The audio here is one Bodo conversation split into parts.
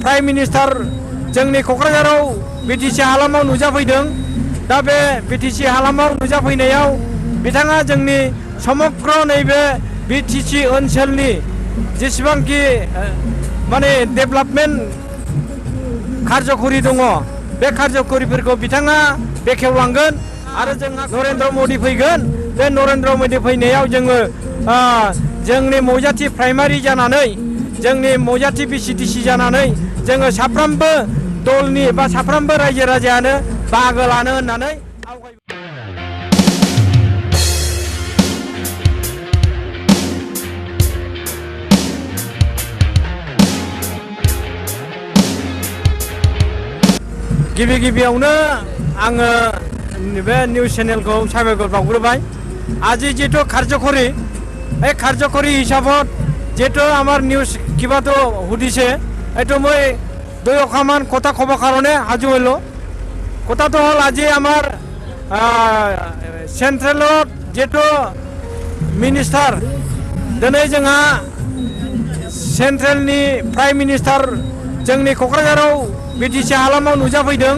प्राइम मिनिस्टार जोंनि क'क्राझाराव बिटिसि हालामाव नुजाफैदों। दा बे बिटिसि हालामाव नुजाफैनायाव बिथाङा जोंनि समग्र नैबे बिटिसि ओनसोलनि जेसेबांखि माने डेभेलपमेन्ट कार्यकरि दङ बे कार्यकरिफोरखौ बिथाङा बेखेवलांगोन आरो जोंहा नरेन्द्र मदि फैगोन। बे नरेन्द्र मदि फैनायाव जोङो जोंनि मौजाथि प्राइमारि जानानै जोंनि मौजाथि बिसिटिसि जानानै जोङो साफ्रोमबो दलनि बा साफ्रोमबो रायजो राजायानो बाहागो लानो होननानै गिबियावनो आङो बे निउज चेनेलखौ साबायखर बावग्रोबाय। আজি যেটো কার্যকরী এই কার্যকরী হিসাবত যেটো আমার নিউজ কিবা তো সুধিছে এইটো মই দুই অকমান কথা ক'ব কাৰণে সাজু হলো। কথাটো হ'ল আজি আমাৰ सेन्ट्रेलत जेतो मिनिस्टार दिनै जोंहा सेन्ट्रेलनि प्राइम मिनिस्टार जोंनि क'क्राझाराव बिटिसि हालामाव नुजाफैदों।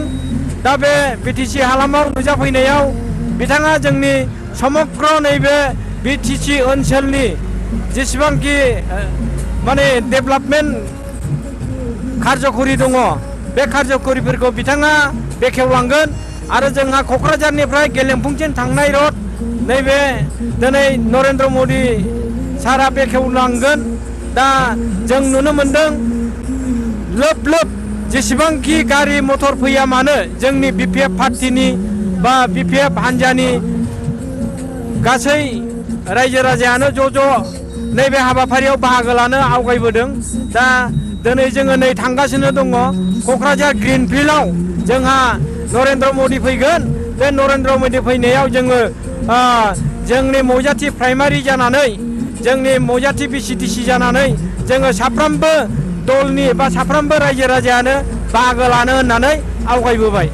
दा बे बिटिसि हालामाव नुजाफैनायाव बिथाङा जोंनि समग्र नैबे बिटिसि ओनसोलनि जेसेबांखि माने डेभेलपमेन्ट कार्यकरि दङ बे कार्यकरिफोरखौ बिथाङा बेखेवलांगोन आरो जोंहा क'क्राझारनिफ्राय गेलेमफुंसिम थांनाय रड नैबे दिनै नरेन्द्र मदि सारा बेखेवलांगोन। दा जों नुनो मोनदों लोब लोब जेसेबांखि गारि मटर फैया मानो जोंनि बिपिएफ पार्टिनि बा बिपिएफ हान्जानि गासै रायजो राजायानो ज' नैबे हाबाफारियाव बाहागो लानो आवगायबोदों। दा दिनै जोङो नै थांगासिनो दङ क'क्राझार ग्रीनफिल्डआव जोंहा नरेन्द्र मदि फैगोन। बे नरेन्द्र मदि फैनायाव जोङो जोंनि मौजाथि प्राइमारि जानानै जोंनि मौजाथि बिसिटिसि जानानै जोङो साफ्रोमबो दलनि बा साफ्रोमबो रायजो राजायानो बाहागो लानो होननानै आवगायबोबाय।